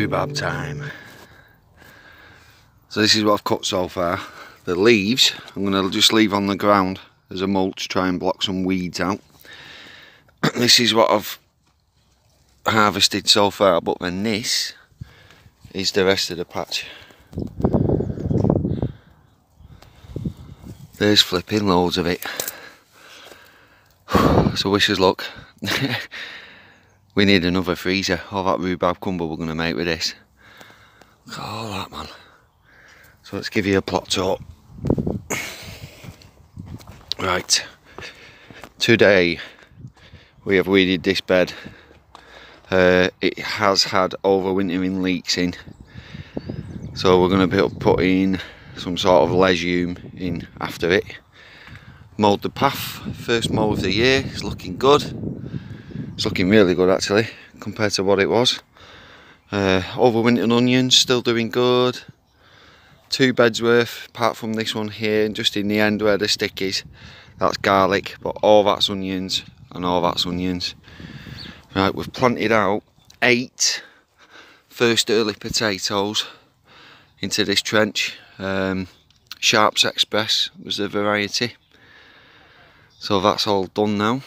rhubarb time. So this is what I've cut so far. The leaves I'm going to just leave on the ground as a mulch to try and block some weeds out. This is what I've harvested so far, but then this is the rest of the patch. There's flipping loads of it. So wish us luck. We need another freezer. All that rhubarb crumble we're going to make with this. Look at all that, man. So let's give you a plot tour. Right. Today we have weeded this bed. It has had overwintering leaks in. So we're going to be putting some sort of legume in after it. Mowed the path, first mow of the year. It's looking good. It's looking really good actually compared to what it was. Overwintering onions still doing good. 2 beds worth apart from this one here, and just in the end where the stick is, that's garlic, but all that's onions and all that's onions. Right, we've planted out 8 first early potatoes into this trench. Sharps Express was the variety. So that's all done now.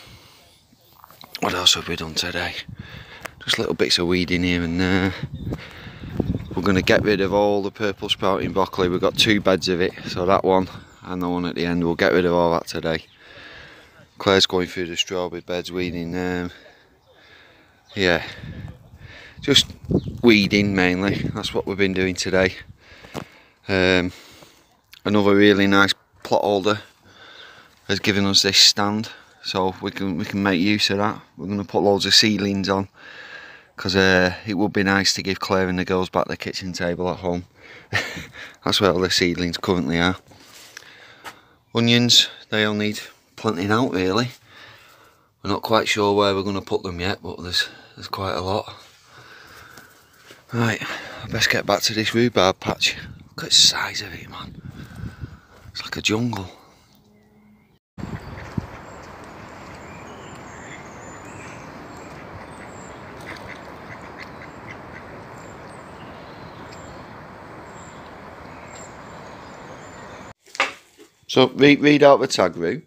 What else have we done today? Just little bits of weeding here and there. We're going to get rid of all the purple sprouting broccoli. We've got 2 beds of it, so that one and the one at the end, we'll get rid of all that today. Claire's going through the strawberry beds, weeding them. Yeah, just weeding mainly, that's what we've been doing today. Another really nice plot holder has given us this stand, so we can make use of that. We're going to put loads of seedlings on, because it would be nice to give Claire and the girls back their kitchen table at home. That's where all the seedlings currently are. Onions, they all need planting out really. We're not quite sure where we're going to put them yet, but there's quite a lot. Right, I best get back to this rhubarb patch. Look at the size of it, man. It's like a jungle. So read out the tag, Roo.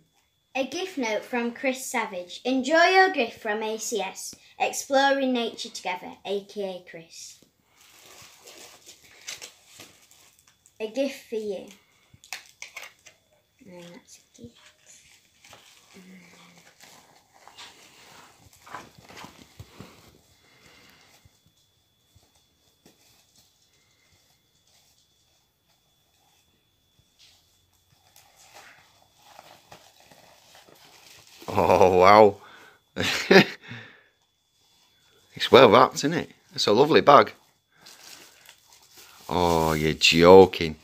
A gift note from Chris Savage. Enjoy your gift from ACS. Exploring nature together, aka Chris. A gift for you. And that's a gift. Oh wow. It's well wrapped, isn't it? It's a lovely bag. Oh, you're joking.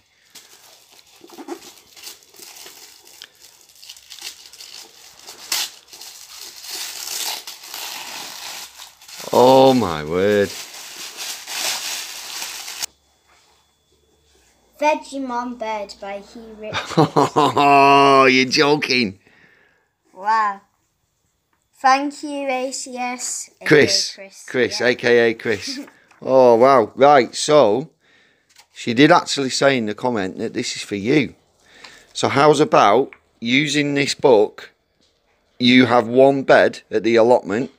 Oh my word. Vegemon Bird by Hugh Richards. Oh, you're joking. Wow. Thank you, ACS. Chris, yeah. aka Chris. Oh wow, right, so she did actually say in the comment that this is for you. So how's about using this book? You have 1 bed at the allotment.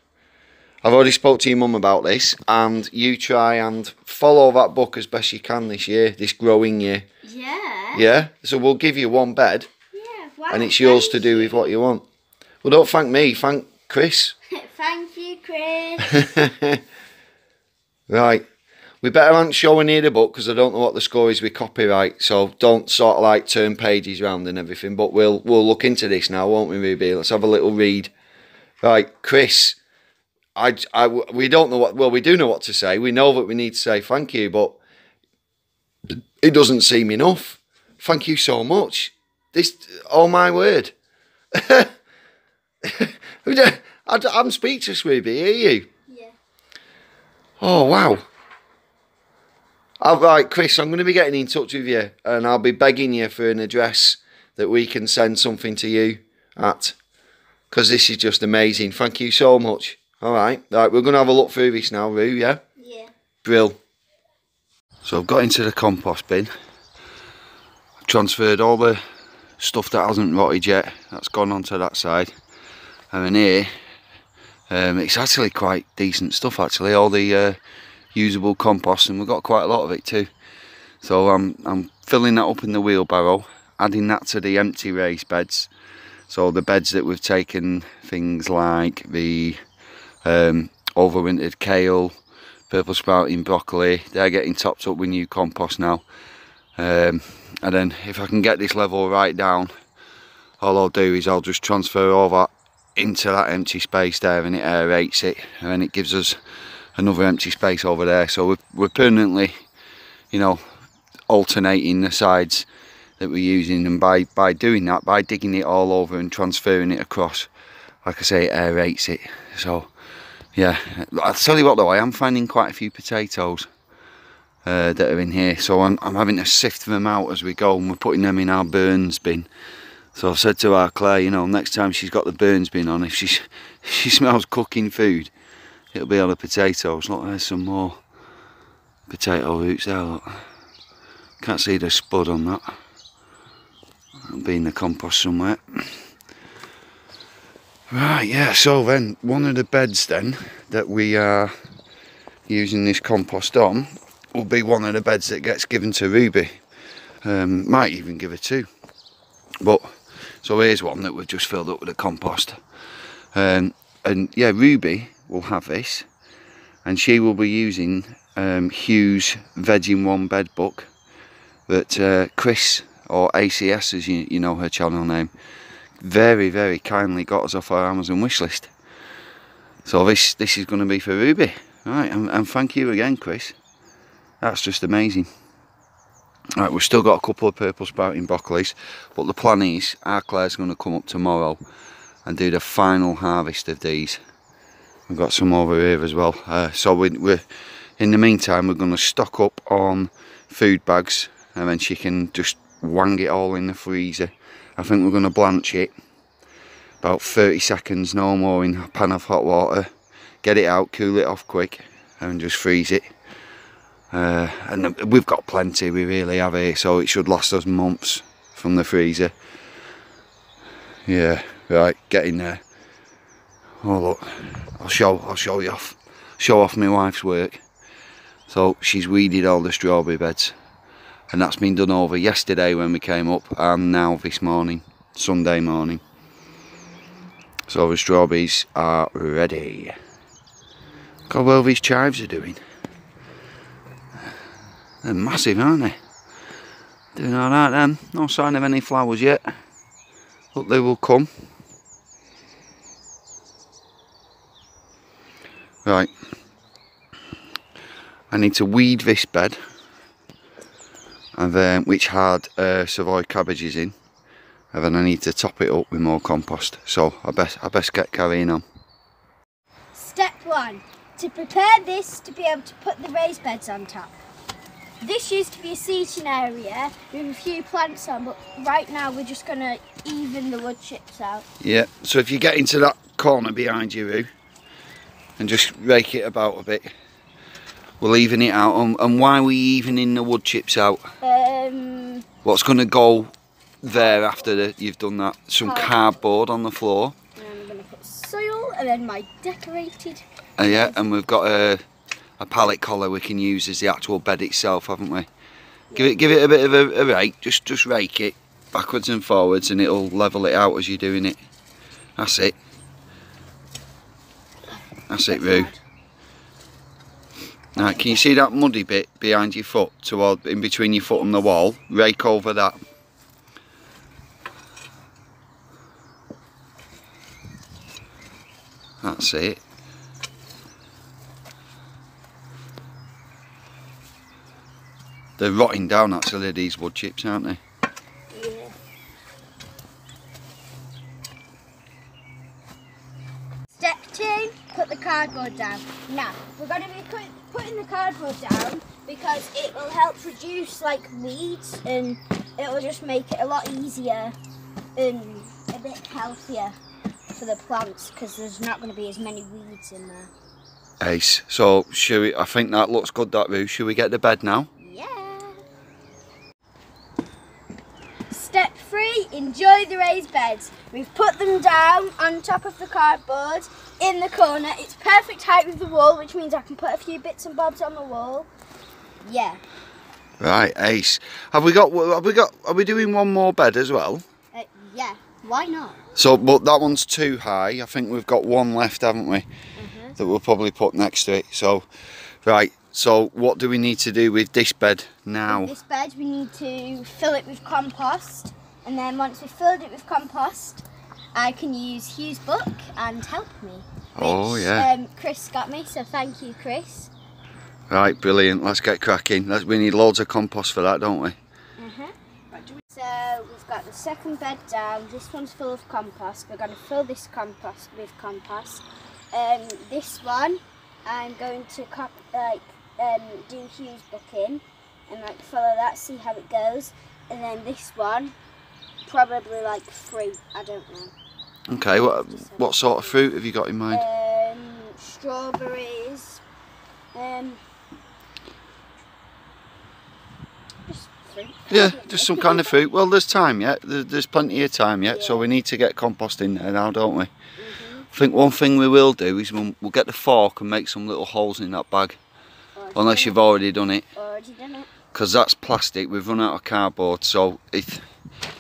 I've already spoke to your mum about this, and you try and follow that book as best you can this year, this growing year. Yeah. Yeah, so we'll give you 1 bed. Yeah, wow. And it's yours to do with what you want. Well, don't thank me, thank Chris. Thank you, Chris. Right, we better not show any of the book because I don't know what the score is with copyright, so don't sort of like turn pages round and everything, but we'll look into this now, won't we, Ruby? Let's have a little read. Right, Chris, we don't know what, well, we do know what to say. We know that we need to say thank you, but it doesn't seem enough. Thank you so much. This, oh my word. I'm speechless, Ruby, are you? Yeah. Oh, wow. All right, Chris, I'm going to be getting in touch with you, and I'll be begging you for an address that we can send something to you at, because this is just amazing. Thank you so much. All right, we're going to have a look through this now, Roo, yeah? Yeah. Brill. So I've got into the compost bin, transferred all the stuff that hasn't rotted yet, that's gone onto that side, and then here it's actually quite decent stuff actually, all the usable compost, and we've got quite a lot of it too. So I'm filling that up in the wheelbarrow, adding that to the empty raised beds. So the beds that we've taken things like the overwintered kale, purple sprouting broccoli, they're getting topped up with new compost now. And then if I can get this level right down, all I'll do is I'll just transfer all that into that empty space there, and it aerates it, and then it gives us another empty space over there. So we're permanently, you know, alternating the sides that we're using, and by doing that, by digging it all over and transferring it across, like I say, it aerates it. So yeah, I'll tell you what though, I am finding quite a few potatoes that are in here, so I'm having to sift them out as we go, and we're putting them in our burns bin. So I've said to our Claire, you know, next time she's got the burns bin on, if she smells cooking food, it'll be on the potatoes. Look, there's some more potato roots there, look. Can't see the spud on that. That'll be in the compost somewhere. Right, yeah, so then one of the beds then that we are using this compost on will be one of the beds that gets given to Ruby. Might even give her two. But so here's one that we've just filled up with the compost. And yeah, Ruby will have this, and she will be using Hugh's Veg in One bed book that Chris, or ACS as you know her channel name, very, very kindly got us off our Amazon wishlist. So this is going to be for Ruby. Right, and thank you again, Chris. That's just amazing. Right, we've still got a couple of purple sprouting broccolis, but the plan is our Claire's going to come up tomorrow and do the final harvest of these. We've got some over here as well. So we're in the meantime, we're going to stock up on food bags, and then she can just wang it all in the freezer. I think we're going to blanch it about 30 seconds, no more, in a pan of hot water. Get it out, cool it off quick, and just freeze it. And we've got plenty, we really have here, so it should last us months from the freezer. Yeah, right, get in there. Oh look, I'll show you off. Show off my wife's work. So she's weeded all the strawberry beds, and that's been done over yesterday when we came up, and now this morning, Sunday morning. So the strawberries are ready. Look how well these chives are doing. They're massive, aren't they? Doing alright then. No sign of any flowers yet. But they will come. Right. I need to weed this bed, and then which had Savoy cabbages in, and then I need to top it up with more compost. So I best get carrying on. Step 1. To prepare this to be able to put the raised beds on top. This used to be a seating area with a few plants on, but right now we're just going to even the wood chips out. Yeah, so if you get into that corner behind you, Roo, and just rake it about a bit, we'll even it out. And why are we evening the wood chips out? What's going to go there after you've done that? Some cardboard on the floor. And I'm going to put soil, and then my decorated... yeah, and we've got a pallet collar we can use as the actual bed itself, haven't we? Yeah. Give it a bit of a rake, just rake it backwards and forwards, and it'll level it out as you're doing it. That's it. That's it, Roo. Now, can you see that muddy bit behind your foot, in between your foot and the wall? Rake over that. That's it. They're rotting down actually, these wood chips, aren't they? Yeah. Step 2, put the cardboard down. Now, we're going to be putting the cardboard down because it will help reduce like weeds, and it will just make it a lot easier and a bit healthier for the plants, because there's not going to be as many weeds in there. Ace. So, I think that looks good, that, Roo. Should we get to bed now? Yeah. enjoy the raised beds. We've put them down on top of the cardboard in the corner. It's perfect height with the wall, which means I can put a few bits and bobs on the wall. Yeah. Right, ace. Are we doing one more bed as well? Yeah, why not? So, but that one's too high. I think we've got one left, haven't we? That we'll probably put next to it. So, right. So, what do we need to do with this bed now? With this bed, we need to fill it with compost, and then once we've filled it with compost, I can use Hugh's book and help me. Oh yeah. Chris got me, so thank you, Chris. Right, brilliant. Let's get cracking. We need loads of compost for that, don't we? So we've got the second bed down. This one's full of compost. We're going to fill this compost with compost. This one, I'm going to do Hugh's book in and like follow that, see how it goes. And then this one, probably like fruit. I don't know. Okay. What sort of fruit have you got in mind? Strawberries. Yeah, just some kind of fruit. Well, there's time yet. There's plenty of time yet, so we need to get compost in there now, don't we? I think one thing we will do is we'll get the fork and make some little holes in that bag. Unless you've already done it. Because that's plastic. We've run out of cardboard, so if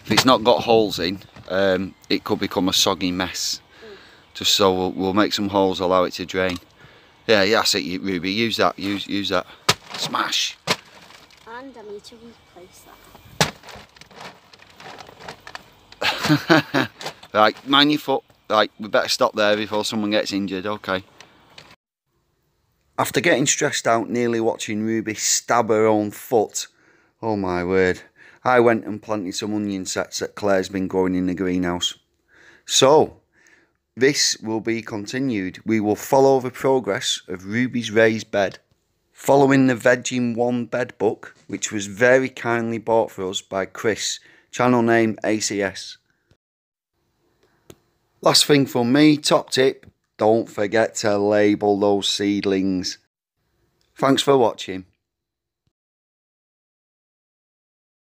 it's not got holes in, it could become a soggy mess. Just so we'll make some holes, allow it to drain. Yeah, that's it, Ruby. Use that. Use that. Smash. And I need to replace that. Right, mind your foot. Right, we better stop there before someone gets injured, okay. After getting stressed out nearly watching Ruby stab her own foot, oh my word, I went and planted some onion sets that Claire's been growing in the greenhouse. So, this will be continued. We will follow the progress of Ruby's raised bed, following the Veg in One bed book, which was very kindly bought for us by Chris, channel name ACS. Last thing from me, top tip, don't forget to label those seedlings. Thanks for watching.